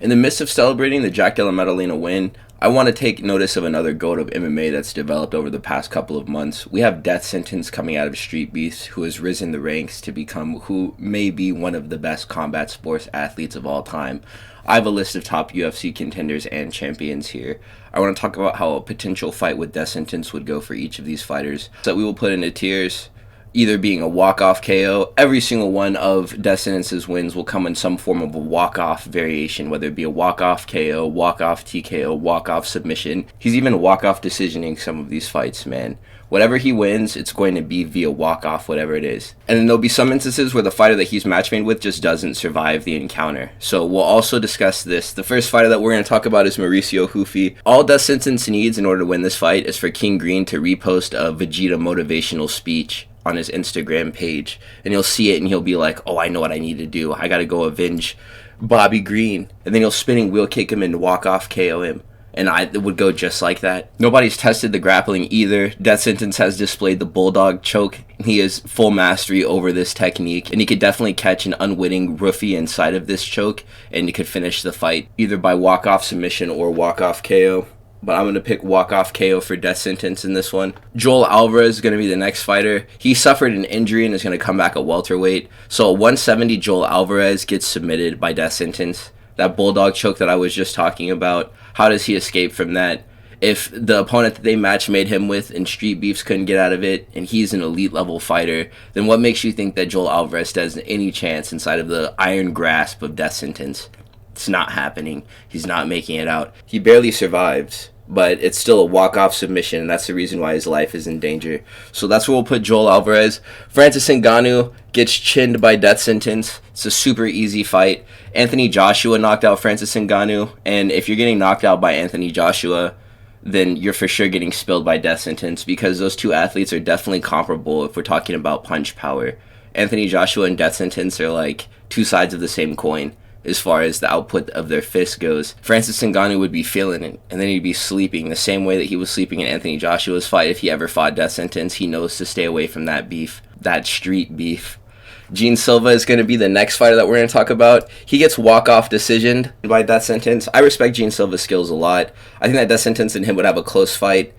In the midst of celebrating the Jack Della Maddalena win, I want to take notice of another GOAT of MMA that's developed over the past couple of months. We have Death Sentence coming out of Street Beefs, who has risen the ranks to become who may be one of the best combat sports athletes of all time. I have a list of top UFC contenders and champions here. I want to talk about how a potential fight with Death Sentence would go for each of these fighters, so that we will put into tiers, either being a walk-off KO. Every single one of Death Sentence's wins will come in some form of a walk-off variation, whether it be a walk-off KO, walk-off TKO, walk-off submission. He's even walk-off decisioning some of these fights, man. Whatever he wins, it's going to be via walk-off, whatever it is. And then there'll be some instances where the fighter that he's matchmade with just doesn't survive the encounter. So we'll also discuss this. The first fighter that we're going to talk about is Mauricio Hufi. All Death Sentence needs in order to win this fight is for King Green to repost a Vegeta motivational speech on his Instagram page, and he'll see it and he'll be like, oh, I know what I need to do. I gotta go avenge Bobby Green. And then he'll spinning wheel kick him and walk off KO him. And it would go just like that. Nobody's tested the grappling either. Death Sentence has displayed the bulldog choke. He has full mastery over this technique, and he could definitely catch an unwitting roofie inside of this choke, and he could finish the fight either by walk-off submission or walk-off KO. But I'm going to pick walk-off KO for Death Sentence in this one. Joel Alvarez is going to be the next fighter. He suffered an injury and is going to come back at welterweight. So at 170, Joel Alvarez gets submitted by Death Sentence. That bulldog choke that I was just talking about, how does he escape from that? If the opponent that they match made him with in Street Beefs couldn't get out of it, and he's an elite level fighter, then what makes you think that Joel Alvarez has any chance inside of the iron grasp of Death Sentence? It's not happening. He's not making it out. He barely survives, but it's still a walk-off submission, and that's the reason why his life is in danger. So that's where we'll put Joel Alvarez. Francis Ngannou gets chinned by Death Sentence. It's a super easy fight. Anthony Joshua knocked out Francis Ngannou, and if you're getting knocked out by Anthony Joshua, then you're for sure getting spilled by Death Sentence, because those two athletes are definitely comparable if we're talking about punch power. Anthony Joshua and Death Sentence are like two sides of the same coin as far as the output of their fist goes. Francis Ngannou would be feeling it, and then he'd be sleeping the same way that he was sleeping in Anthony Joshua's fight. If he ever fought Death Sentence, he knows to stay away from that beef, that street beef. Gene Silva is going to be the next fighter that we're going to talk about. He gets walk-off decisioned by Death Sentence. I respect Gene Silva's skills a lot. I think that Death Sentence and him would have a close fight.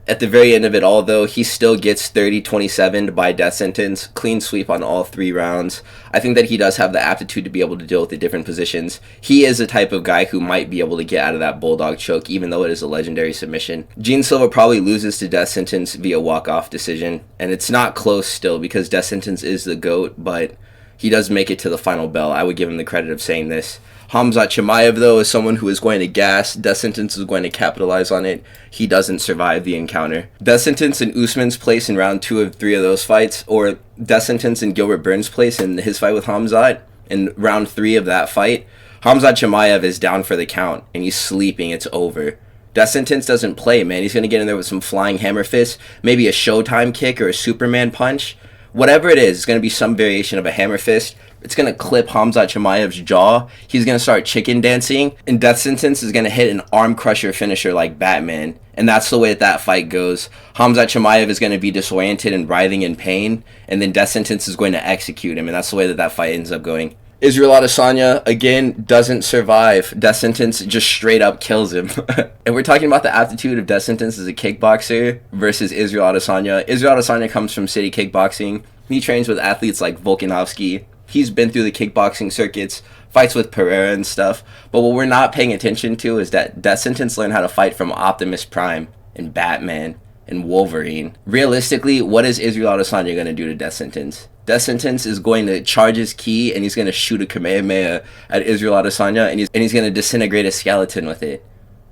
At the very end of it all, though, he still gets 30-27 by Death Sentence. Clean sweep on all 3 rounds. I think that he does have the aptitude to be able to deal with the different positions. He is the type of guy who might be able to get out of that bulldog choke, even though it is a legendary submission. Gene Silva probably loses to Death Sentence via walk-off decision. And it's not close still, because Death Sentence is the GOAT, but he does make it to the final bell. I would give him the credit of saying this. Khamzat Chimaev, though, is someone who is going to gas. Death Sentence is going to capitalize on it. He doesn't survive the encounter. Death Sentence and Usman's place in round 2 of 3 of those fights, or Death Sentence and Gilbert Burns' place in his fight with Khamzat in round 3 of that fight, Khamzat Chimaev is down for the count, and he's sleeping. It's over. Death Sentence doesn't play, man. He's going to get in there with some flying hammer fists, maybe a Showtime kick or a Superman punch. Whatever it is, it's going to be some variation of a hammer fist. It's going to clip Khamzat Chimaev's jaw. He's going to start chicken dancing. And Death Sentence is going to hit an arm crusher finisher like Batman. And that's the way that fight goes. Khamzat Chimaev is going to be disoriented and writhing in pain. And then Death Sentence is going to execute him. And that's the way that fight ends up going. Israel Adesanya, again, doesn't survive. Death Sentence just straight up kills him. And we're talking about the aptitude of Death Sentence as a kickboxer versus Israel Adesanya. Israel Adesanya comes from city kickboxing. He trains with athletes like Volkanovski. He's been through the kickboxing circuits, fights with Pereira and stuff. But what we're not paying attention to is that Death Sentence learned how to fight from Optimus Prime and Batman and Wolverine. Realistically, what is Israel Adesanya going to do to Death Sentence? Death Sentence is going to charge his ki, and he's going to shoot a Kamehameha at Israel Adesanya, and he's going to disintegrate a skeleton with it.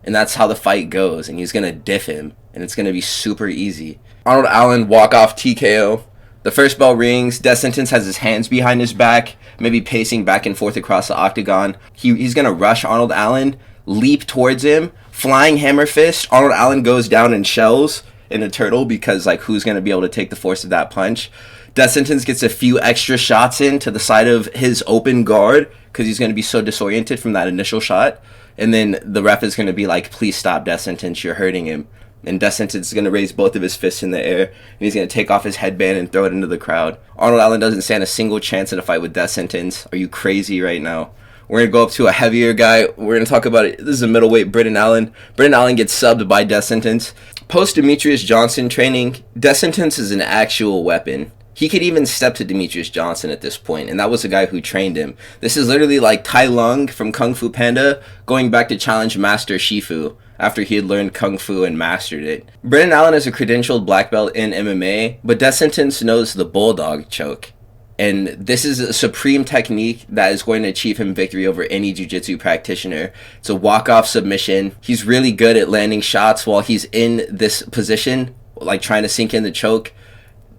And that's how the fight goes, and he's going to diff him, and it's going to be super easy. Arnold Allen, walk-off TKO. The first bell rings. Death Sentence has his hands behind his back, maybe pacing back and forth across the octagon. He's going to rush Arnold Allen, leap towards him, flying hammer fist. Arnold Allen goes down in shells in a turtle, because like, who's going to be able to take the force of that punch? Death Sentence gets a few extra shots in to the side of his open guard, because he's going to be so disoriented from that initial shot. And then the ref is going to be like, please stop, Death Sentence, you're hurting him. And Death Sentence is going to raise both of his fists in the air, and he's going to take off his headband and throw it into the crowd. Arnold Allen doesn't stand a single chance in a fight with Death Sentence. Are you crazy right now? We're going to go up to a heavier guy. We're going to talk about it. This is a middleweight, Britton Allen. Britton Allen gets subbed by death sentence. Post Demetrius Johnson training, death sentence is an actual weapon. He could even step to Demetrius Johnson at this point, and that was the guy who trained him. This is literally like Tai Lung from Kung Fu Panda going back to challenge Master Shifu after he had learned Kung Fu and mastered it. Britton Allen is a credentialed black belt in MMA, but death sentence knows the bulldog choke. And this is a supreme technique that is going to achieve him victory over any jiu-jitsu practitioner. It's a walk-off submission. He's really good at landing shots while he's in this position, like trying to sink in the choke.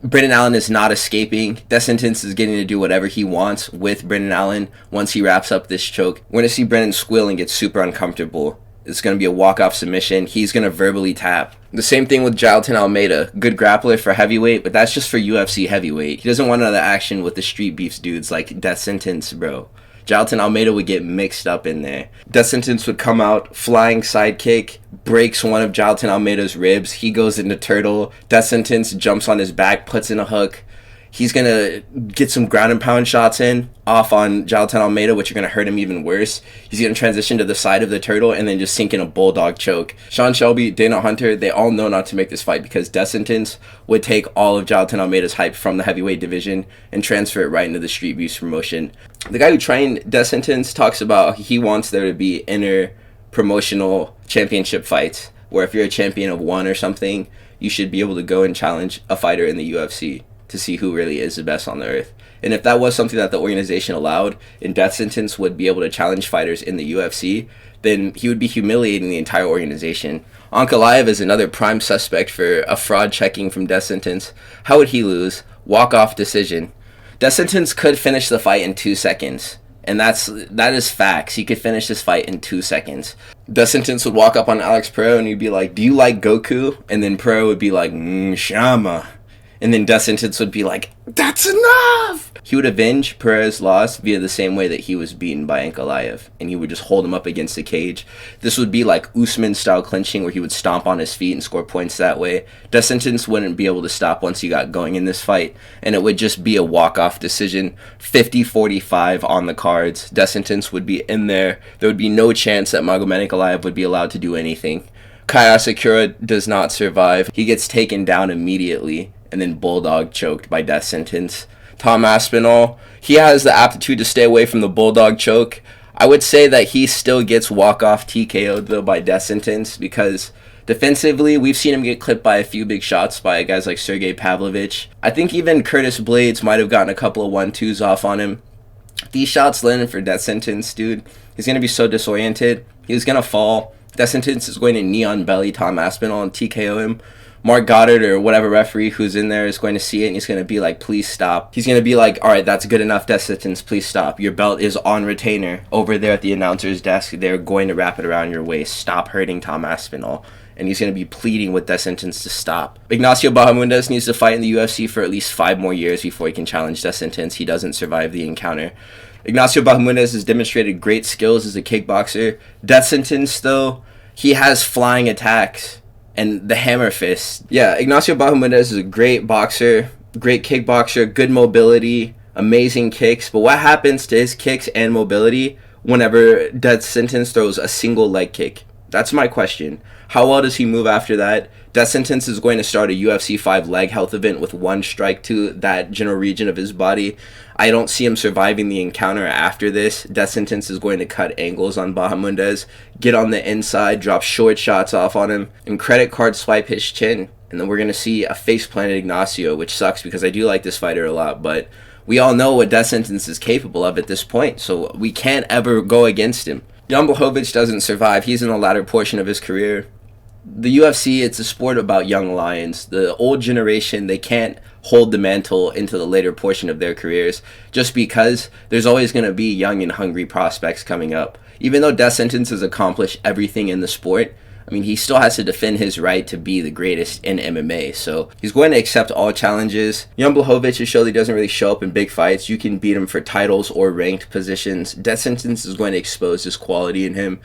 Britton Allen is not escaping. Death sentence is getting to do whatever he wants with Britton Allen once he wraps up this choke. We're going to see Brennan squeal and get super uncomfortable. It's going to be a walk-off submission. He's going to verbally tap. The same thing with Jailton Almeida. Good grappler for heavyweight, but that's just for UFC heavyweight. He doesn't want none of the action with the street beefs dudes like death sentence, bro. Jailton Almeida would get mixed up in there. Death sentence would come out, flying sidekick, breaks one of Jailton Almeida's ribs. He goes into turtle. Death sentence jumps on his back, puts in a hook. He's going to get some ground and pound shots in off on Jailton Almeida, which are going to hurt him even worse. He's going to transition to the side of the turtle and then just sink in a bulldog choke. Sean Shelby, Dana Hunter, they all know not to make this fight because death sentence would take all of Jailton Almeida's hype from the heavyweight division and transfer it right into the street beefs promotion. The guy who trained death sentence talks about he wants there to be inner promotional championship fights where if you're a champion of one or something, you should be able to go and challenge a fighter in the UFC to see who really is the best on the earth. And if that was something that the organization allowed, and death sentence would be able to challenge fighters in the UFC, then he would be humiliating the entire organization. Ankalaev is another prime suspect for a fraud checking from death sentence. How would he lose? Walk-off decision. Death sentence could finish the fight in 2 seconds. And that is facts. He could finish this fight in 2 seconds. Death sentence would walk up on Alex Pereira and he'd be like, "Do you like Goku?" And then Pereira would be like, "Shama." And then death sentence would be like, "That's enough!" He would avenge Pereira's loss via the same way that he was beaten by Ankalaev. And he would just hold him up against the cage. This would be like Usman-style clinching where he would stomp on his feet and score points that way. Death sentence wouldn't be able to stop once he got going in this fight. And it would just be a walk-off decision. 50-45 on the cards. Death sentence would be in there. There would be no chance that Magomed Ankalaev would be allowed to do anything. Kaya Sakura does not survive. He gets taken down immediately and then bulldog choked by death sentence. Tom Aspinall, he has the aptitude to stay away from the bulldog choke. I would say that he still gets walk-off TKO'd though by death sentence because defensively, we've seen him get clipped by a few big shots by guys like Sergey Pavlovich. I think even Curtis Blades might have gotten a couple of 1-2s off on him. These shots landed for death sentence, dude. He's going to be so disoriented. He's going to fall. Death sentence is going to knee on belly Tom Aspinall and TKO him. Mark Goddard or whatever referee who's in there is going to see it and he's going to be like, "Please stop." He's going to be like, "All right, that's good enough, death sentence. Please stop. Your belt is on retainer over there at the announcer's desk. They're going to wrap it around your waist. Stop hurting Tom Aspinall." And he's going to be pleading with death sentence to stop. Ignacio Bahamondes needs to fight in the UFC for at least 5 more years before he can challenge death sentence. He doesn't survive the encounter. Ignacio Bahamondes has demonstrated great skills as a kickboxer. Death sentence, though, he has flying attacks and the hammer fist. Yeah, Ignacio Bahamondes is a great boxer, great kickboxer, good mobility, amazing kicks. But what happens to his kicks and mobility whenever death sentence throws a single leg kick? That's my question. How well does he move after that? Death sentence is going to start a UFC 5 leg health event with 1 strike to that general region of his body. I don't see him surviving the encounter after this. Death sentence is going to cut angles on Bahamondes, get on the inside, drop short shots off on him, and credit card swipe his chin. And then we're going to see a face-planted Ignacio, which sucks because I do like this fighter a lot, but we all know what death sentence is capable of at this point, so we can't ever go against him. Jan Blachowicz doesn't survive. He's in the latter portion of his career. The UFC, it's a sport about young lions. The old generation, they can't hold the mantle into the later portion of their careers just because there's always going to be young and hungry prospects coming up. Even though death sentence has accomplished everything in the sport, I mean, he still has to defend his right to be the greatest in MMA. So he's going to accept all challenges. Jan Blachowicz has shown he doesn't really show up in big fights. You can beat him for titles or ranked positions. Death sentence is going to expose this quality in him.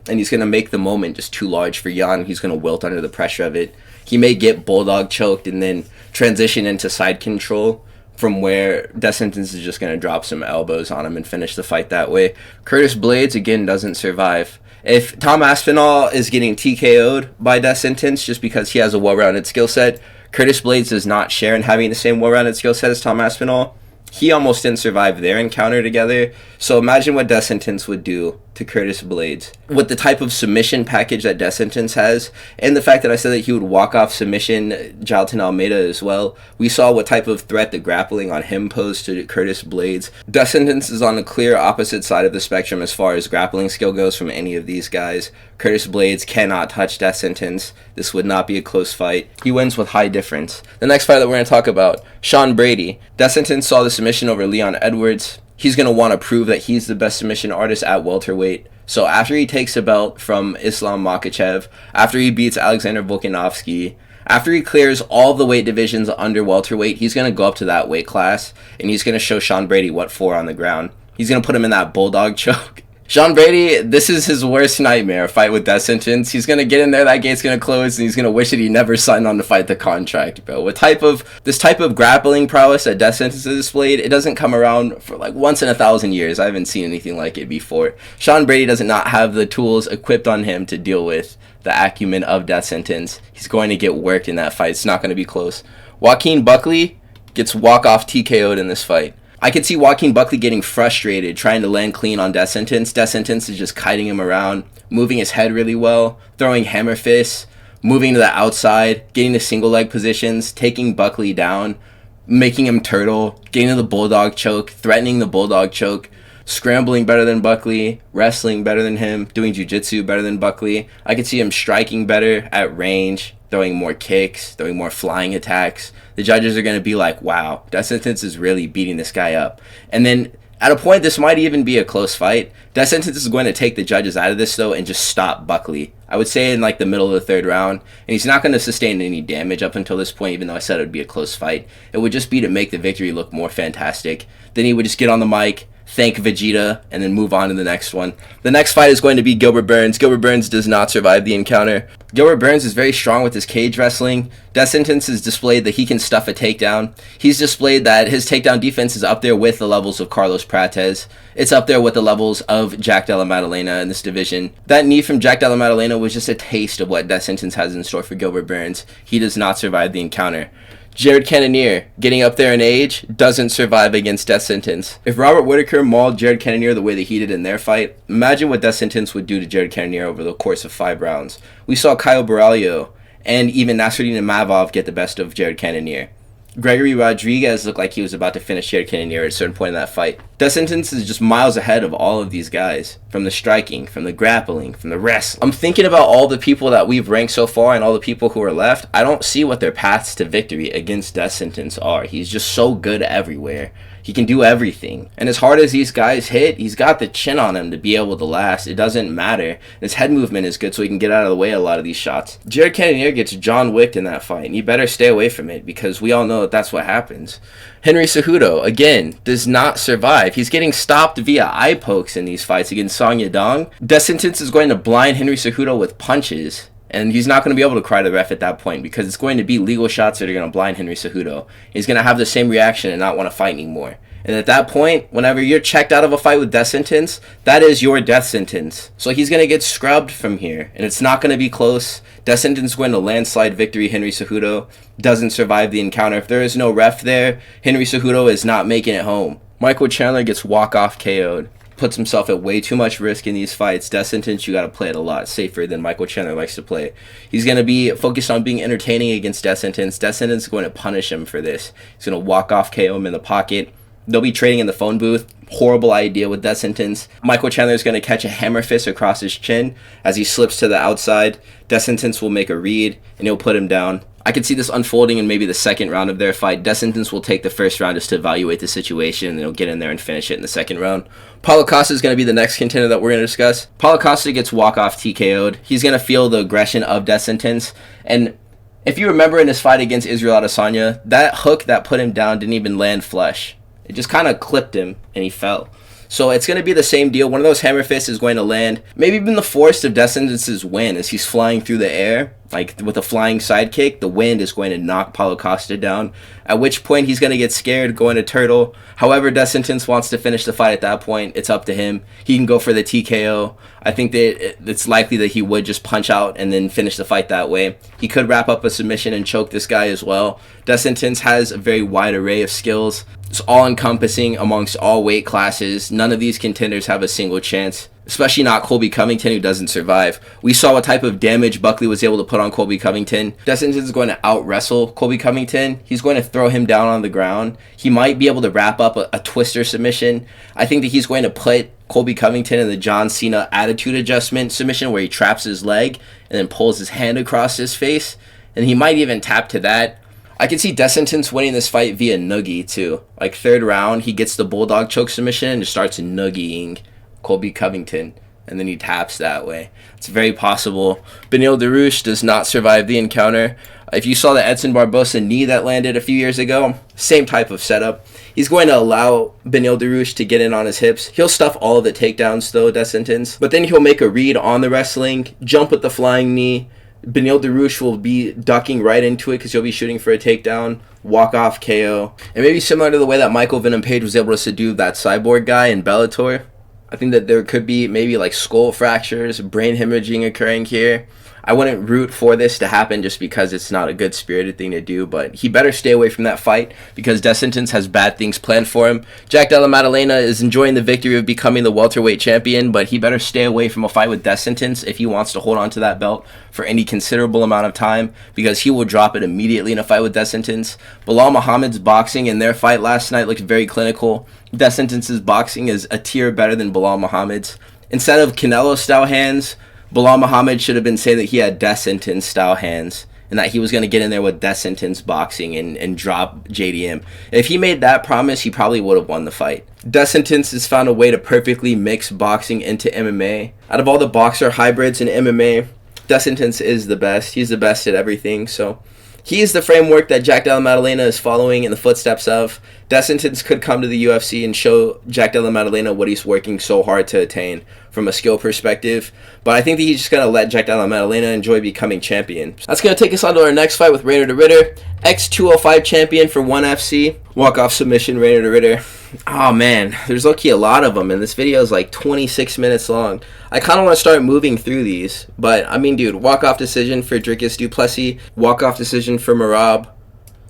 And he's going to make the moment just too large for Jan. He's going to wilt under the pressure of it. He may get bulldog choked and then transition into side control. from where death sentence is just going to drop some elbows on him and finish the fight that way. Curtis Blades, again, doesn't survive. If Tom Aspinall is getting TKO'd by death sentence just because he has a well-rounded skill set, Curtis Blades does not share in having the same well-rounded skill set as Tom Aspinall. He almost didn't survive their encounter together. So imagine what death sentence would do to Curtis Blades. With the type of submission package that death sentence has, and the fact that I said that he would walk off submission Jailton Almeida as well, we saw what type of threat the grappling on him posed to Curtis Blades. Death sentence is on the clear opposite side of the spectrum as far as grappling skill goes from any of these guys. Curtis Blades cannot touch death sentence. This would not be a close fight. He wins with high difference. The next fight that we're going to talk about, Sean Brady. Death sentence saw the submission over Leon Edwards. He's going to want to prove that he's the best submission artist at welterweight. So after he takes the belt from Islam Makhachev, after he beats Alexander Volkanovski, after he clears all the weight divisions under welterweight, he's going to go up to that weight class, and he's going to show Sean Brady what for on the ground. He's going to put him in that bulldog choke. Sean Brady, this is his worst nightmare, a fight with death sentence. He's going to get in there, that gate's going to close, and he's going to wish that he never signed on to fight the contract, bro. This type of grappling prowess that death sentence is displayed, it doesn't come around for like once in 1,000 years. I haven't seen anything like it before. Sean Brady does not have the tools equipped on him to deal with the acumen of death sentence. He's going to get worked in that fight. It's not going to be close. Joaquin Buckley gets walk-off TKO'd in this fight. I could see Joaquin Buckley getting frustrated, trying to land clean on death sentence. Death sentence is just kiting him around, moving his head really well, throwing hammer fists, moving to the outside, getting to single leg positions, taking Buckley down, making him turtle, getting to the bulldog choke, threatening the bulldog choke, scrambling better than Buckley, wrestling better than him, doing jiu-jitsu better than Buckley. I could see him striking better at range, throwing more kicks, throwing more flying attacks. The judges are going to be like, wow, death sentence is really beating this guy up. And then at a point, this might even be a close fight. Death sentence is going to take the judges out of this, though, and just stop Buckley. I would say in like the middle of the third round. And he's not going to sustain any damage up until this point, even though I said it would be a close fight. It would just be to make the victory look more fantastic. Then he would just get on the mic, thank Vegeta, and then move on to the next one. The next fight is going to be Gilbert Burns. Gilbert Burns does not survive the encounter. Gilbert Burns is very strong with his cage wrestling. Death sentence has displayed that he can stuff a takedown. He's displayed that his takedown defense is up there with the levels of Carlos Prates. It's up there with the levels of Jack Della Maddalena in this division. That knee from Jack Della Maddalena was just a taste of what death sentence has in store for Gilbert Burns. He does not survive the encounter. Jared Cannonier, getting up there in age, doesn't survive against death sentence. If Robert Whittaker mauled Jared Cannonier the way that he did in their fight, imagine what death sentence would do to Jared Cannonier over the course of 5 rounds. We saw Kyle Borralho and even Nasruddin Imavov get the best of Jared Cannonier. Gregory Rodriguez looked like he was about to finish Jared Cannonier at a certain point in that fight. Death sentence is just miles ahead of all of these guys. From the striking, from the grappling, from the wrestling. I'm thinking about all the people that we've ranked so far and all the people who are left. I don't see what their paths to victory against death sentence are. He's just so good everywhere. He can do everything. And as hard as these guys hit, he's got the chin on him to be able to last. It doesn't matter. His head movement is good so he can get out of the way a lot of these shots. Jared Cannonier gets John Wicked in that fight, and you better stay away from it because we all know that that's what happens. Henry Cejudo, again, does not survive. He's getting stopped via eye pokes in these fights against Song Yadong. Death sentence is going to blind Henry Cejudo with punches. And he's not going to be able to cry to the ref at that point because it's going to be legal shots that are going to blind Henry Cejudo. He's going to have the same reaction and not want to fight anymore. And at that point, whenever you're checked out of a fight with death sentence, that is your death sentence. So he's going to get scrubbed from here. And it's not going to be close. Death sentence is going to landslide victory. Henry Cejudo doesn't survive the encounter. If there is no ref there, Henry Cejudo is not making it home. Michael Chandler gets walk-off KO'd. Puts himself at way too much risk in these fights. Death sentence, you got to play it a lot safer than Michael Chandler likes to play. He's going to be focused on being entertaining against death sentence. Death sentence is going to punish him for this. He's going to walk off KO him in the pocket. They'll be trading in the phone booth. Horrible idea with death sentence. Michael Chandler is going to catch a hammer fist across his chin as he slips to the outside. Death sentence will make a read and he'll put him down. I could see this unfolding in maybe the second round of their fight. Death sentence will take the first round just to evaluate the situation, and they'll get in there and finish it in the second round. Paulo Costa is going to be the next contender that we're going to discuss. Paulo Costa gets walk-off TKO'd. He's going to feel the aggression of death sentence. And if you remember in his fight against Israel Adesanya, that hook that put him down didn't even land flush. It just kind of clipped him, and he fell. So it's going to be the same deal. One of those hammer fists is going to land. Maybe even the force of Death Sentence's win as he's flying through the air, like with a flying sidekick. The wind is going to knock Paulo Costa down, at which point he's going to get scared, go into turtle. However, Death Sentence wants to finish the fight at that point. It's up to him. He can go for the TKO. I think that it's likely that he would just punch out and then finish the fight that way. He could wrap up a submission and choke this guy as well. Death Sentence has a very wide array of skills. It's all-encompassing amongst all weight classes. None of these contenders have a single chance, especially not Colby Covington, who doesn't survive. We saw what type of damage Buckley was able to put on Colby Covington. Death Sentence is going to out-wrestle Colby Covington. He's going to throw him down on the ground. He might be able to wrap up a twister submission. I think that he's going to put Colby Covington in the John Cena attitude adjustment submission where he traps his leg and then pulls his hand across his face. And he might even tap to that. I can see Death Sentence winning this fight via noogie too. Like third round, he gets the bulldog choke submission and just starts noogieing Colby Covington, and then he taps that way. It's very possible. Beneil Dariush does not survive the encounter. If you saw the Edson Barbosa knee that landed a few years ago, same type of setup. He's going to allow Beneil Dariush to get in on his hips. He'll stuff all of the takedowns though, Death Sentence. But then he'll make a read on the wrestling, jump with the flying knee. Beneil Dariush will be ducking right into it because he'll be shooting for a takedown, walk-off KO. And maybe similar to the way that Michael Venom Page was able to subdue that Cyborg guy in Bellator, I think that there could be maybe like skull fractures, brain hemorrhaging occurring here. I wouldn't root for this to happen just because it's not a good spirited thing to do, but he better stay away from that fight because Death Sentence has bad things planned for him. Jack Della Maddalena is enjoying the victory of becoming the welterweight champion, but he better stay away from a fight with Death Sentence if he wants to hold on to that belt for any considerable amount of time, because he will drop it immediately in a fight with Death Sentence. Bilal Muhammad's boxing in their fight last night looked very clinical. Death Sentence's boxing is a tier better than Bilal Muhammad's. Instead of Canelo-style hands, Bilal Muhammad should have been saying that he had Death Sentence style hands and that he was going to get in there with Death Sentence boxing and drop JDM. If he made that promise, he probably would have won the fight. Death Sentence has found a way to perfectly mix boxing into MMA. Out of all the boxer hybrids in MMA, Death Sentence is the best. He's the best at everything. So he is the framework that Jack Della Maddalena is following in the footsteps of. Death Sentence could come to the UFC and show Jack Della Maddalena what he's working so hard to attain from a skill perspective. But I think that he's just going to let Jack Della Maddalena enjoy becoming champion. That's going to take us on to our next fight with Rainer the Ritter, ex-205 champion for ONE FC. Walk-off submission, Rainer the Ritter. Oh man, there's low-key a lot of them, and this video is like 26 minutes long. I kind of want to start moving through these, but I mean, dude, walk-off decision for Dricus du Plessis, walk-off decision for Merab.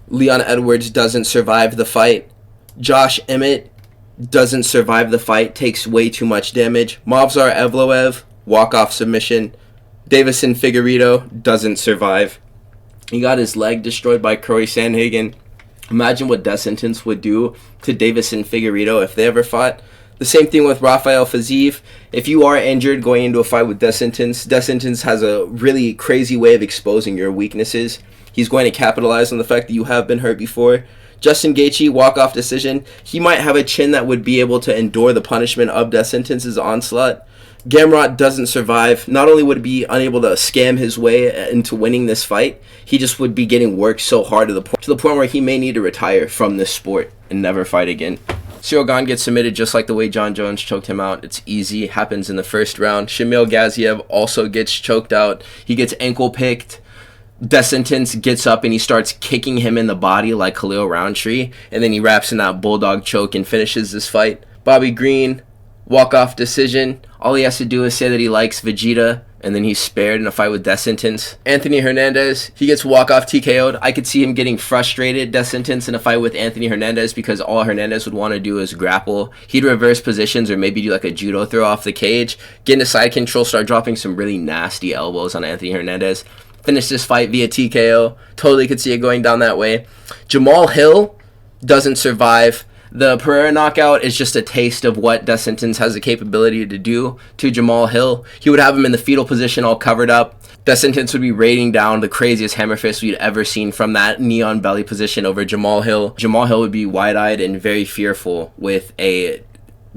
Leon Edwards doesn't survive the fight. Josh Emmett doesn't survive the fight, takes way too much damage. Movsar Evloev, walk-off submission. Davison Figueiredo doesn't survive. He got his leg destroyed by Corey Sandhagen. Imagine what Death Sentence would do to Davison Figueiredo if they ever fought. The same thing with Rafael Fiziev. If you are injured going into a fight with Death Sentence has a really crazy way of exposing your weaknesses. He's going to capitalize on the fact that you have been hurt before. Justin Gaethje, walk-off decision. He might have a chin that would be able to endure the punishment of Death Sentence's onslaught. Gamrot doesn't survive. Not only would he be unable to scam his way into winning this fight, he just would be getting worked so hard to the point where he may need to retire from this sport and never fight again. Cyril Gane gets submitted just like the way Jon Jones choked him out. It's easy. It happens in the first round. Shamil Gaziev also gets choked out. He gets ankle picked. Death Sentence gets up and he starts kicking him in the body like Khalil Roundtree, and then he wraps in that bulldog choke and finishes this fight. Bobby Green, walk-off decision. All he has to do is say that he likes Vegeta, and then he's spared in a fight with Death Sentence. Anthony Hernandez, he gets walk-off TKO'd. I could see him getting frustrated, Death Sentence, in a fight with Anthony Hernandez, because all Hernandez would want to do is grapple. He'd reverse positions or maybe do like a judo throw off the cage, get into side control, start dropping some really nasty elbows on Anthony Hernandez. Finish this fight via TKO. Totally could see it going down that way. Jamal Hill doesn't survive. The Pereira knockout is just a taste of what Death Sentence has the capability to do to Jamal Hill. He would have him in the fetal position all covered up. Death Sentence would be raining down the craziest hammer fist we'd ever seen from that neon belly position over Jamal Hill. Jamal Hill would be wide-eyed and very fearful with a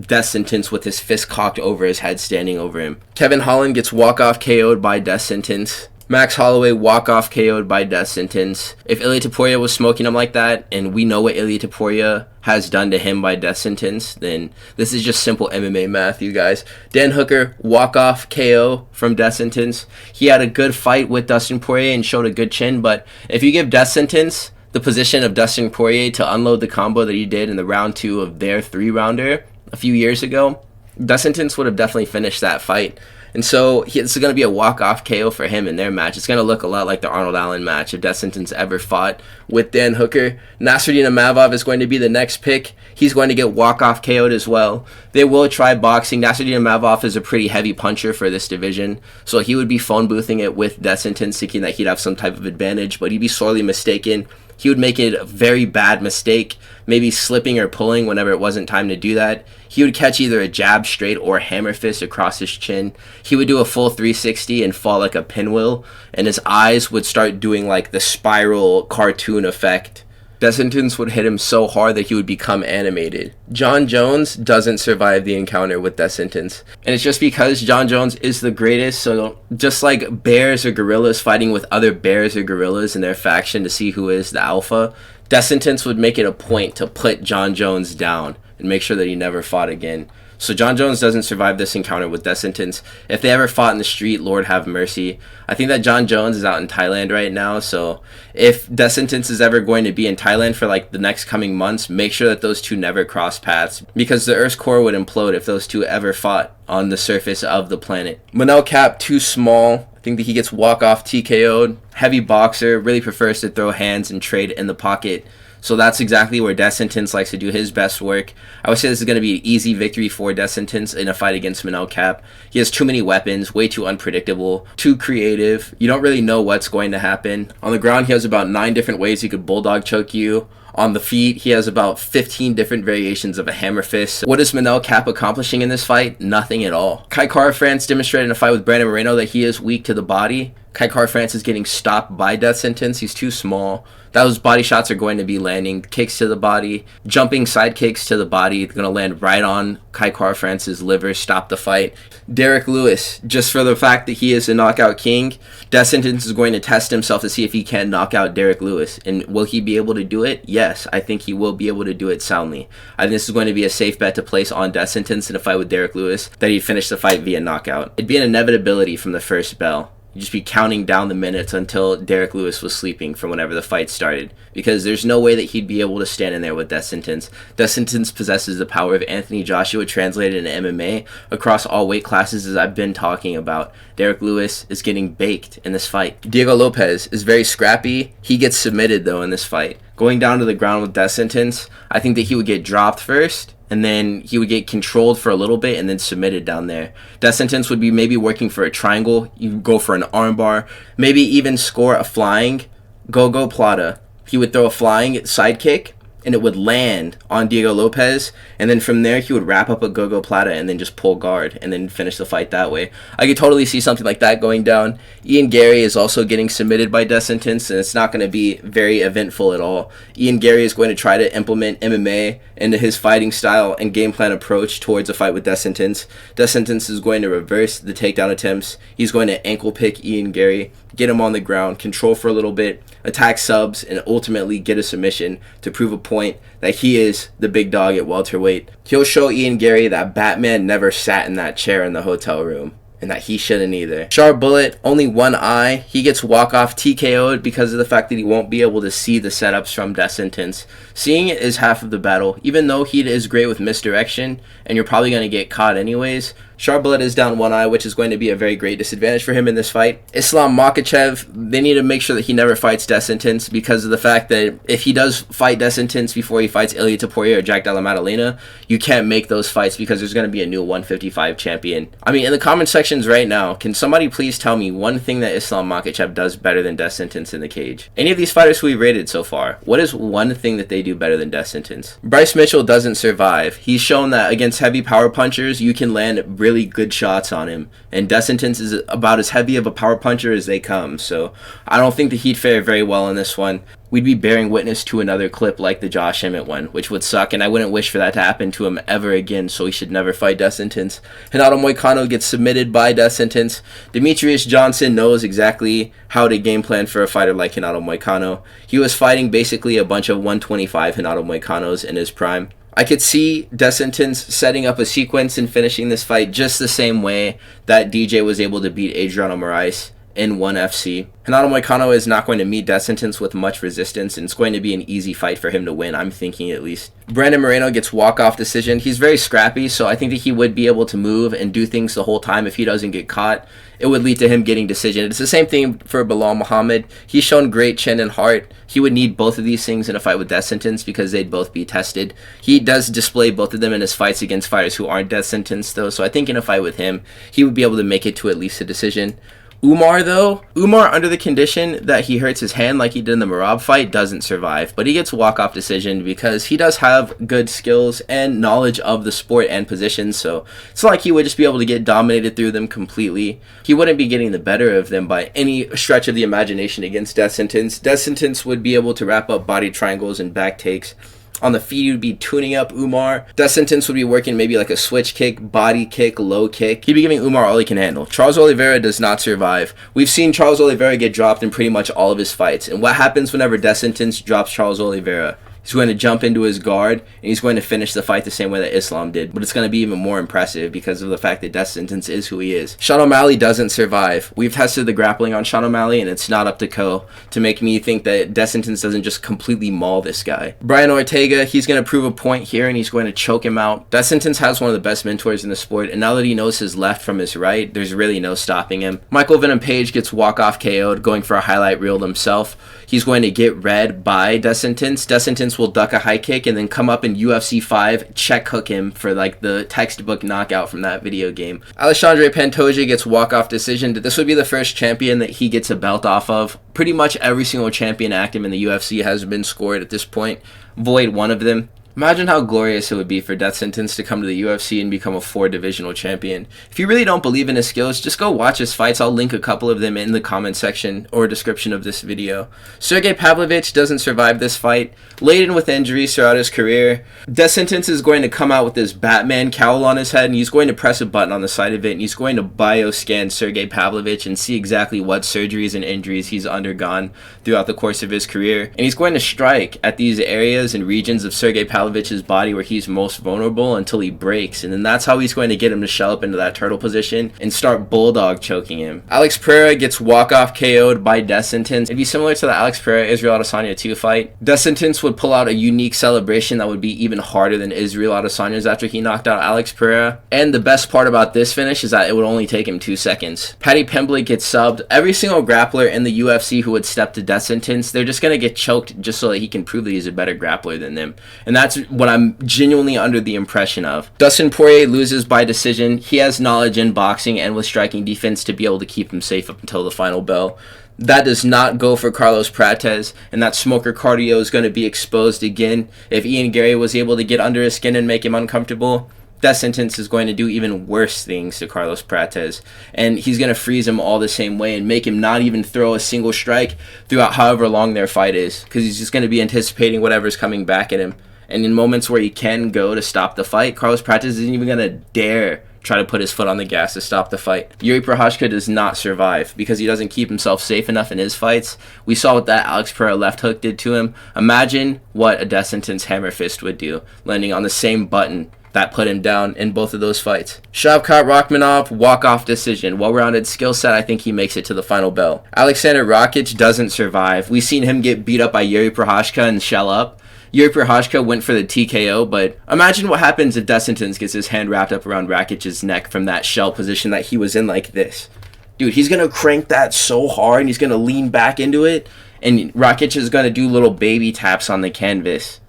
Death Sentence with his fist cocked over his head standing over him. Kevin Holland gets walk-off KO'd by Death Sentence. Max Holloway walk-off KO'd by Death Sentence. If Ilia Topuria was smoking him like that, and we know what Ilia Topuria, has done to him by death sentence, then this is just simple MMA math, you guys. Dan Hooker, walk-off KO from death sentence. He had a good fight with Dustin Poirier and showed a good chin, but if you give death sentence the position of Dustin Poirier to unload the combo that he did in the round 2 of their 3-rounder a few years ago, death sentence would have definitely finished that fight. And so it's going to be a walk-off KO for him in their match. It's going to look a lot like the Arnold Allen match if death sentence ever fought with Dan Hooker. Nasruddin Imavov is going to be the next pick. He's going to get walk-off KO'd as well. They will try boxing. Nasruddin Imavov is a pretty heavy puncher for this division, so he would be phone boothing it with death sentence, thinking that he'd have some type of advantage, but he'd be sorely mistaken. He would make it a very bad mistake, maybe slipping or pulling whenever it wasn't time to do that. He would catch either a jab straight or a hammer fist across his chin. He would do a full 360 and fall like a pinwheel, and his eyes would start doing like the spiral cartoon effect. Death sentence would hit him so hard that he would become animated. Jon Jones doesn't survive the encounter with death sentence. And it's just because Jon Jones is the greatest, so just like bears or gorillas fighting with other bears or gorillas in their faction to see who is the alpha, death sentence would make it a point to put Jon Jones down and make sure that he never fought again. So Jon Jones doesn't survive this encounter with death sentence. If they ever fought in the street, Lord have mercy. I think that Jon Jones is out in Thailand right now, so if death sentence is ever going to be in Thailand for like the next coming months, make sure that those two never cross paths, because the Earth's core would implode if those two ever fought on the surface of the planet. Manel Kape, too small. I think that he gets walk-off TKO'd. Heavy boxer, really prefers to throw hands and trade in the pocket. So that's exactly where death sentence likes to do his best work. I would say this is going to be an easy victory for death sentence in a fight against Manel Kape. He has too many weapons, way too unpredictable, too creative. You don't really know what's going to happen. On the ground, he has about 9 different ways he could bulldog choke you. On the feet, he has about 15 different variations of a hammer fist. What is Manel Kape accomplishing in this fight? Nothing at all. Kai Kara-France demonstrated in a fight with Brandon Moreno that he is weak to the body. Kai Kara-France is getting stopped by death sentence. He's too small. Those body shots are going to be landing. Kicks to the body, jumping side kicks to the body. Going to land right on Kai Kara-France's liver, stop the fight. Derek Lewis, just for the fact that he is a knockout king, death sentence is going to test himself to see if he can knock out Derek Lewis. And will he be able to do it? Yes, I think he will be able to do it soundly. I think this is going to be a safe bet to place on death sentence in a fight with Derek Lewis, that he'd finish the fight via knockout. It'd be an inevitability from the first bell. You'd just be counting down the minutes until Derek Lewis was sleeping from whenever the fight started, because there's no way that he'd be able to stand in there with death sentence. Death sentence possesses the power of Anthony Joshua translated into MMA across all weight classes, as I've been talking about. Derek Lewis is getting baked in this fight. Diego Lopez is very scrappy. He gets submitted though in this fight. Going down to the ground with death sentence, I think that he would get dropped first, and then he would get controlled for a little bit and then submitted down there. Death sentence would be maybe working for a triangle. You go for an armbar, maybe even score a flying go-go plata. He would throw a flying side kick, and it would land on Diego Lopez, and then from there he would wrap up a go-go plata and then just pull guard and then finish the fight that way. I could totally see something like that going down. Ian Gary is also getting submitted by death sentence, and it's not going to be very eventful at all. Ian Gary is going to try to implement MMA into his fighting style and game plan approach towards a fight with death sentence. Death sentence is going to reverse the takedown attempts. He's going to ankle pick Ian Gary, get him on the ground, control for a little bit, attack subs, and ultimately get a submission to prove a point that he is the big dog at welterweight. He'll show Ian Gary that Batman never sat in that chair in the hotel room, and that he shouldn't either. Sharp Bullet, only one eye. He gets walk-off TKO'd because of the fact that he won't be able to see the setups from death sentence. Seeing it is half of the battle. Even though he is great with misdirection, and you're probably going to get caught anyways, Sharp Bullet is down one eye, which is going to be a very great disadvantage for him in this fight. Islam Makhachev, they need to make sure that he never fights death sentence, because of the fact that if he does fight death sentence before he fights Ilia Topuria or Jack Della Maddalena, you can't make those fights because there's going to be a new 155 champion. I mean, in the comment sections right now, can somebody please tell me one thing that Islam Makhachev does better than death sentence in the cage? Any of these fighters who we rated so far, what is one thing that they do better than death sentence? Bryce Mitchell doesn't survive. He's shown that against heavy power punchers, you can land really good shots on him. And Des Sentence is about as heavy of a power puncher as they come. So I don't think that he'd fare very well in this one. We'd be bearing witness to another clip like the Josh Emmett one, which would suck, and I wouldn't wish for that to happen to him ever again, so he should never fight Des Sentence. Renato Moicano gets submitted by Des Sentence. Demetrius Johnson knows exactly how to game plan for a fighter like Renato Moicano. He was fighting basically a bunch of 125 Renato Moicanos in his prime. I could see Des Sentence setting up a sequence and finishing this fight just the same way that DJ was able to beat Adriano Moraes in ONE FC. Renato Moicano is not going to meet Des Sentence with much resistance, and it's going to be an easy fight for him to win, I'm thinking at least. Brandon Moreno gets walk-off decision. He's very scrappy, so I think that he would be able to move and do things the whole time. If he doesn't get caught, it would lead to him getting decision. It's the same thing for Bilal Muhammad. He's shown great chin and heart. He would need both of these things in a fight with Des Sentence because they'd both be tested. He does display both of them in his fights against fighters who aren't Des Sentence, though, so I think in a fight with him, he would be able to make it to at least a decision. Umar, though, under the condition that he hurts his hand like he did in the Merab fight, doesn't survive. But he gets walk-off decision because he does have good skills and knowledge of the sport and positions, so it's not like he would just be able to get dominated through them completely. He wouldn't be getting the better of them by any stretch of the imagination against Des Sentence. Des Sentence would be able to wrap up body triangles and back takes. On the feet, he would be tuning up Umar. Des Sentence would be working maybe like a switch kick, body kick, low kick. He'd be giving Umar all he can handle. Charles Oliveira does not survive. We've seen Charles Oliveira get dropped in pretty much all of his fights. And what happens whenever Des Sentence drops Charles Oliveira? He's going to jump into his guard, and he's going to finish the fight the same way that Islam did. But it's going to be even more impressive because of the fact that Des Sentence is who he is. Sean O'Malley doesn't survive. We've tested the grappling on Sean O'Malley, and it's not up to Co to make me think that Des Sentence doesn't just completely maul this guy. Brian Ortega, he's going to prove a point here, and he's going to choke him out. Des Sentence has one of the best mentors in the sport, and now that he knows his left from his right, there's really no stopping him. Michael Venom Page gets walk-off KO'd, going for a highlight reel himself. He's going to get read by Des Sentence. Des Sentence will duck a high kick and then come up in UFC 5, check hook him for like the textbook knockout from that video game. Alexandre Pantoja gets walk-off decision. This would be the first champion that he gets a belt off of. Pretty much every single champion active in the UFC has been scored at this point. Void one of them. Imagine how glorious it would be for Des Sentence to come to the UFC and become a 4-divisional champion. If you really don't believe in his skills, just go watch his fights. I'll link a couple of them in the comment section or description of this video. Sergey Pavlovich doesn't survive this fight. Laden with injuries throughout his career, Des Sentence is going to come out with this Batman cowl on his head, and he's going to press a button on the side of it, and he's going to bioscan Sergey Pavlovich and see exactly what surgeries and injuries he's undergone throughout the course of his career. And he's going to strike at these areas and regions of Sergey Pavlovich's body where he's most vulnerable until he breaks, and then that's how he's going to get him to shell up into that turtle position and start bulldog choking him. Alex Pereira gets walk-off KO'd by Des Sentence. It'd be similar to the Alex Pereira Israel Adesanya 2 fight. Des Sentence would pull out a unique celebration that would be even harder than Israel Adesanya's after he knocked out Alex Pereira. And the best part about this finish is that it would only take him 2 seconds. Paddy Pimblett gets subbed. Every single grappler in the UFC who would step to Des Sentence, they're just going to get choked just so that he can prove that he's a better grappler than them. And that's what I'm genuinely under the impression of. Dustin Poirier loses by decision. He has knowledge in boxing and with striking defense to be able to keep him safe up until the final bell. That does not go for Carlos Prates, and that smoker cardio is going to be exposed again. If Ian Gary was able to get under his skin and make him uncomfortable, Des Sentence is going to do even worse things to Carlos Prates, and he's going to freeze him all the same way and make him not even throw a single strike throughout however long their fight is, because he's just going to be anticipating whatever's coming back at him. And in moments where he can go to stop the fight, Carlos Prates isn't even going to dare try to put his foot on the gas to stop the fight. Yuri Prochazka does not survive because he doesn't keep himself safe enough in his fights. We saw what that Alex Pereira left hook did to him. Imagine what a Des Sentence hammer fist would do, landing on the same button that put him down in both of those fights. Shavkat Rakhmonov, walk-off decision. Well-rounded skill set, I think he makes it to the final bell. Alexander Rakic doesn't survive. We've seen him get beat up by Yuri Prochazka and shell up. Yuri Prochazka went for the TKO, but imagine what happens if Des Sentence gets his hand wrapped up around Rakic's neck from that shell position that he was in like this. Dude, he's going to crank that so hard, and he's going to lean back into it, and Rakic is going to do little baby taps on the canvas.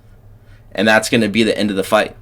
And that's going to be the end of the fight.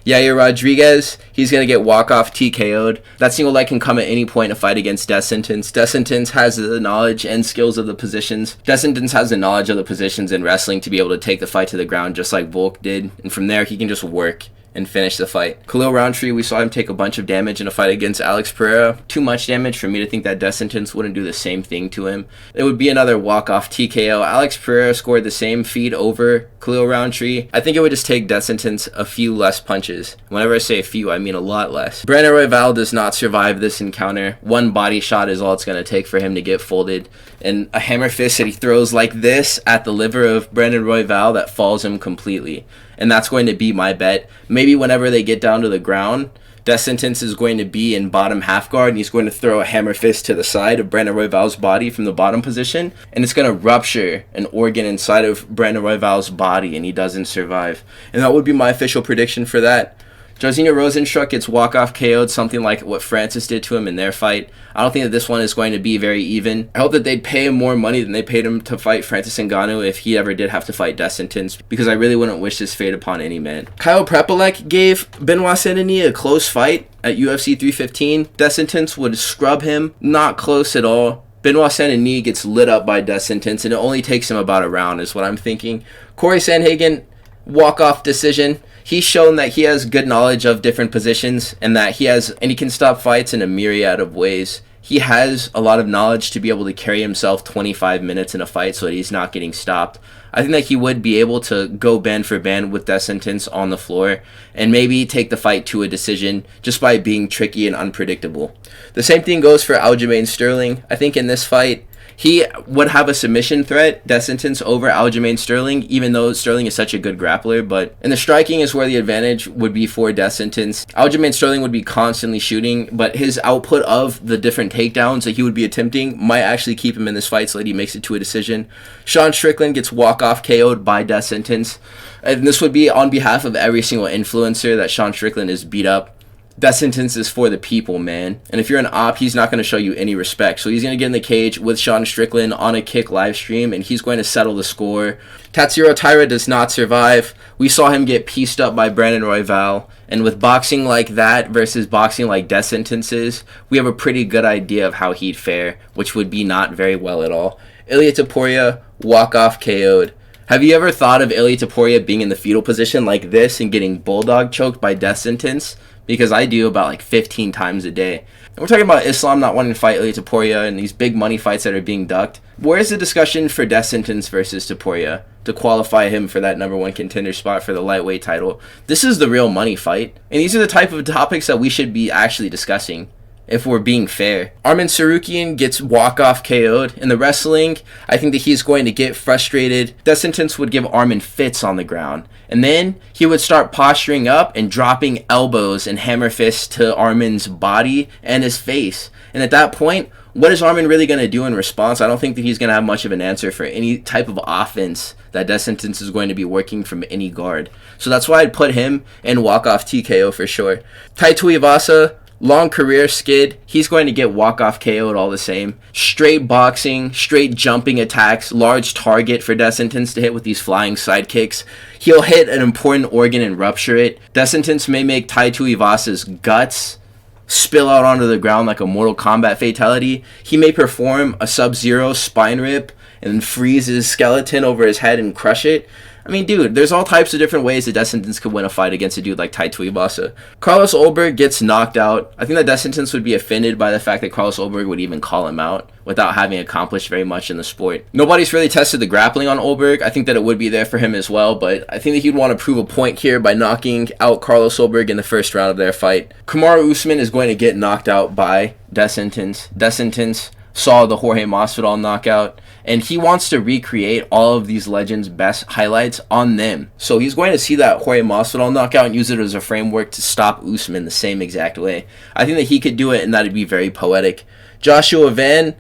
Yair Rodriguez, he's going to get walk-off TKO'd. That single leg can come at any point in a fight against Des Sentence. Des Sentence has the knowledge and skills of the positions. Des Sentence has the knowledge of the positions in wrestling to be able to take the fight to the ground just like Volk did. And from there, he can just work and finish the fight. Khalil Roundtree, we saw him take a bunch of damage in a fight against Alex Pereira. Too much damage for me to think that death sentence wouldn't do the same thing to him. It would be another walk-off TKO. Alex Pereira scored the same feed over Khalil Roundtree. I think it would just take death sentence a few less punches. Whenever I say a few, I mean a lot less. Brandon Royval does not survive this encounter. One body shot is all it's going to take for him to get folded. And a hammer fist that he throws like this at the liver of Brandon Royval that falls him completely. And that's going to be my bet. Maybe whenever they get down to the ground, death sentence is going to be in bottom half guard, and he's going to throw a hammer fist to the side of Brandon Royval's body from the bottom position, and it's going to rupture an organ inside of Brandon Royval's body, and he doesn't survive. And that would be my official prediction for that. Jairzinho Rozenstruik gets walk-off KO'd, something like what Francis did to him in their fight. I don't think that this one is going to be very even. I hope that they'd pay him more money than they paid him to fight Francis Ngannou if he ever did have to fight death sentence, because I really wouldn't wish this fate upon any man. Kyle Prepolek gave Benoit Saint-Denis a close fight at UFC 315. Death sentence would scrub him. Not close at all. Benoit Saint-Denis gets lit up by death sentence, and it only takes him about a round is what I'm thinking. Corey Sandhagen, walk-off decision. He's shown that he has good knowledge of different positions and that he can stop fights in a myriad of ways. He has a lot of knowledge to be able to carry himself 25 minutes in a fight so that he's not getting stopped. I think that he would be able to go band for band with death sentence on the floor and maybe take the fight to a decision just by being tricky and unpredictable. The same thing goes for Aljamain Sterling. I think in this fight, he would have a submission threat, death sentence, over Aljamain Sterling, even though Sterling is such a good grappler. But in the striking is where the advantage would be for death sentence. Aljamain Sterling would be constantly shooting, but his output of the different takedowns that he would be attempting might actually keep him in this fight so that he makes it to a decision. Sean Strickland gets walk-off KO'd by death sentence. And this would be on behalf of every single influencer that Sean Strickland is beat up. Death sentence is for the people, man. And if you're an op, he's not going to show you any respect. So he's going to get in the cage with Sean Strickland on a Kick live stream, and he's going to settle the score. Tatsuro Taira does not survive. We saw him get pieced up by Brandon Royval. And with boxing like that versus boxing like death sentences, we have a pretty good idea of how he'd fare, which would be not very well at all. Ilia Topuria, walk-off KO'd. Have you ever thought of Ilia Topuria being in the fetal position like this and getting bulldog choked by death sentence? Because I do about like 15 times a day. And we're talking about Islam not wanting to fight Ilia Topuria and these big money fights that are being ducked. Where's the discussion for death sentence versus Topuria to qualify him for that #1 contender spot for the lightweight title? This is the real money fight. And these are the type of topics that we should be actually discussing, if we're being fair. Arman Sarukian gets walk-off KO'd. In the wrestling, I think that he's going to get frustrated. Death sentence would give Arman fits on the ground. And then he would start posturing up and dropping elbows and hammer fists to Arman's body and his face. And at that point, what is Arman really going to do in response? I don't think that he's going to have much of an answer for any type of offense that death sentence is going to be working from any guard. So that's why I'd put him in walk-off TKO for sure. Tai Tuivasa, long career skid. He's going to get walk-off KO'd all the same. Straight boxing, straight jumping attacks, large target for death sentence to hit with these flying side kicks. He'll hit an important organ and rupture it. Death sentence may make Tai Tuivasa's guts spill out onto the ground like a Mortal Kombat fatality. He may perform a Sub-Zero spine rip and freeze his skeleton over his head and crush it. I mean, dude, there's all types of different ways that death sentence could win a fight against a dude like Tai Tuivasa. Carlos Ulberg gets knocked out. I think that death sentence would be offended by the fact that Carlos Ulberg would even call him out without having accomplished very much in the sport. Nobody's really tested the grappling on Ulberg. I think that it would be there for him as well, but I think that he'd want to prove a point here by knocking out Carlos Ulberg in the first round of their fight. Kamaru Usman is going to get knocked out by death sentence. Death sentence saw the Jorge Masvidal knockout, and he wants to recreate all of these legends' best highlights on them. So he's going to see that Jorge Masvidal knockout and use it as a framework to stop Usman the same exact way. I think that he could do it, and that'd be very poetic. Joshua Van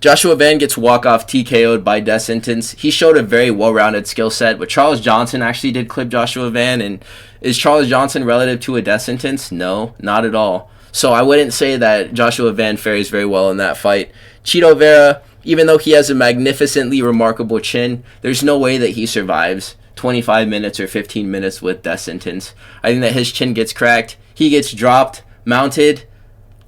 gets walk-off TKO'd by death sentence. He showed a very well-rounded skill set, but Charles Johnson actually did clip Joshua Van, and is Charles Johnson relative to a death sentence? No, not at all. So I wouldn't say that Joshua Van fares very well in that fight. Chito Vera, even though he has a magnificently remarkable chin, there's no way that he survives 25 minutes or 15 minutes with death sentence. I think that his chin gets cracked, he gets dropped, mounted,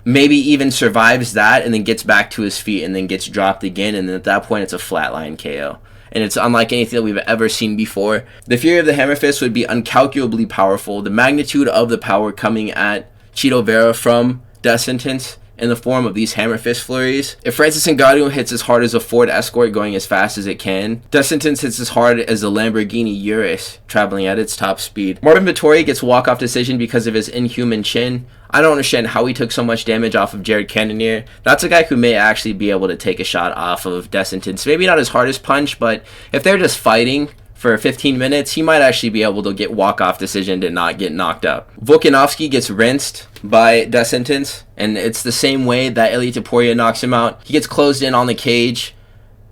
maybe even survives that, and then gets back to his feet and then gets dropped again, and then at that point it's a flatline KO. and it's unlike anything that we've ever seen before. The fury of the hammer fist would be incalculably powerful. The magnitude of the power coming at Chito Vera from death sentence in the form of these hammer fist flurries. If Francis Ngannou hits as hard as a Ford Escort going as fast as it can, death sentence hits as hard as the Lamborghini Urus traveling at its top speed. Marvin Vettori gets walk-off decision because of his inhuman chin. I don't understand how he took so much damage off of Jared Cannonier. That's a guy who may actually be able to take a shot off of death sentence. Maybe not his hardest punch, but if they're just fighting for 15 minutes, he might actually be able to get walk-off decision to not get knocked out. Volkanovski gets rinsed by death sentence, and it's the same way that Ilia Topuria knocks him out. He gets closed in on the cage.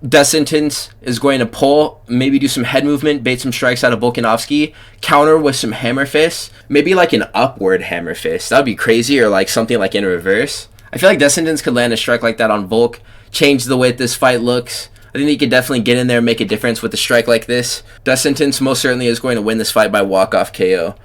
Death sentence is going to pull, maybe do some head movement, bait some strikes out of Volkanovski, counter with some hammer fists, maybe like an upward hammer fist. That would be crazy, or like something like in reverse. I feel like death sentence could land a strike like that on Volk, change the way this fight looks. I think he could definitely get in there and make a difference with a strike like this. Death sentence most certainly is going to win this fight by walk-off KO.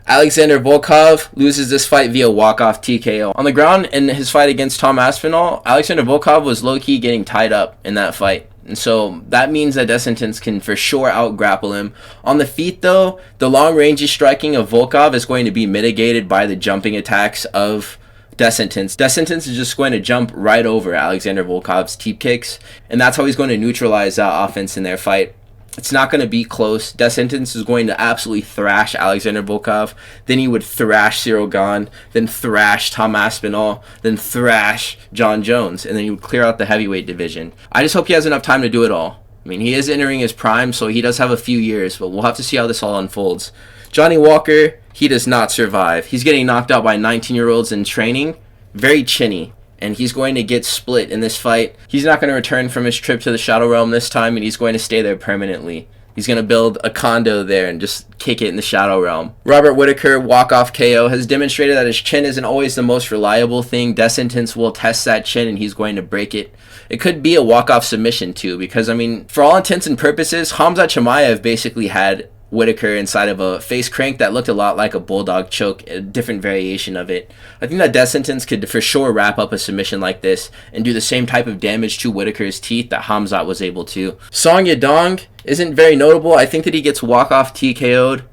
Alexander Volkov loses this fight via walk-off TKO. On the ground in his fight against Tom Aspinall, Alexander Volkov was low-key getting tied up in that fight. And so that means that death sentence can for sure out-grapple him. On the feet, though, the long-range striking of Volkov is going to be mitigated by the jumping attacks of death sentence. Death sentence is just going to jump right over Alexander Volkov's teep kicks, and that's how he's going to neutralize that offense in their fight. It's not going to be close. Death sentence is going to absolutely thrash Alexander Volkov. Then he would thrash Cyril Gane, then thrash Tom Aspinall, then thrash Jon Jones, and then he would clear out the heavyweight division. I just hope he has enough time to do it all. I mean, he is entering his prime, so he does have a few years, but we'll have to see how this all unfolds. Johnny Walker, he does not survive. He's getting knocked out by 19-year-olds in training. Very chinny. And he's going to get split in this fight. He's not going to return from his trip to the Shadow Realm this time, and he's going to stay there permanently. He's going to build a condo there and just kick it in the Shadow Realm. Robert Whittaker, walk-off KO, has demonstrated that his chin isn't always the most reliable thing. Death sentence will test that chin, and he's going to break it. It could be a walk-off submission, too, because, I mean, for all intents and purposes, Khamzat Chimaev basically had Whittaker inside of a face crank that looked a lot like a bulldog choke, a different variation of it. I think that death sentence could for sure wrap up a submission like this and do the same type of damage to Whittaker's teeth that Khamzat was able to. Song Yadong isn't very notable. I think that he gets walk-off TKO'd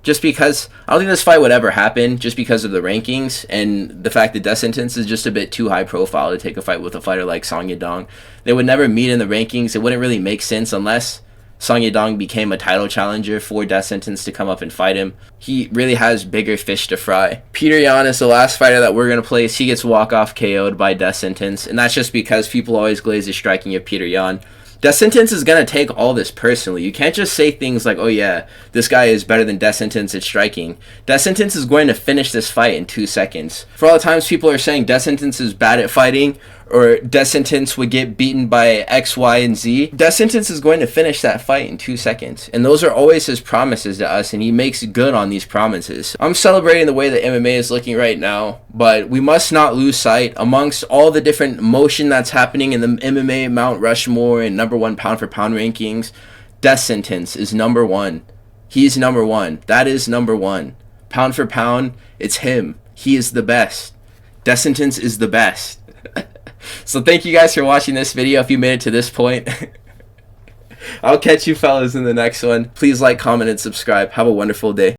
just because I don't think this fight would ever happen, just because of the rankings and the fact that death sentence is just a bit too high profile to take a fight with a fighter like Song Yadong. They would never meet in the rankings. It wouldn't really make sense unless Song Yadong became a title challenger for death sentence to come up and fight him. He really has bigger fish to fry. Peter Yan is the last fighter that we're going to place. He gets walk-off KO'd by death sentence, and that's just because people always glaze the striking of Peter Yan. Death sentence is going to take all this personally. You can't just say things like, oh yeah, this guy is better than death sentence at striking. Death sentence is going to finish this fight in 2 seconds. For all the times people are saying death sentence is bad at fighting, or death sentence would get beaten by X, Y, and Z, death sentence is going to finish that fight in 2 seconds. And those are always his promises to us, and he makes good on these promises. I'm celebrating the way that MMA is looking right now, but we must not lose sight amongst all the different motion that's happening in the MMA Mount Rushmore and #1 pound for pound rankings. Death sentence is #1. He's #1. That is #1. Pound for pound, it's him. He is the best. Death sentence is the best. So thank you guys for watching this video if you made it to this point. I'll catch you fellas in the next one. Please like, comment, and subscribe. Have a wonderful day.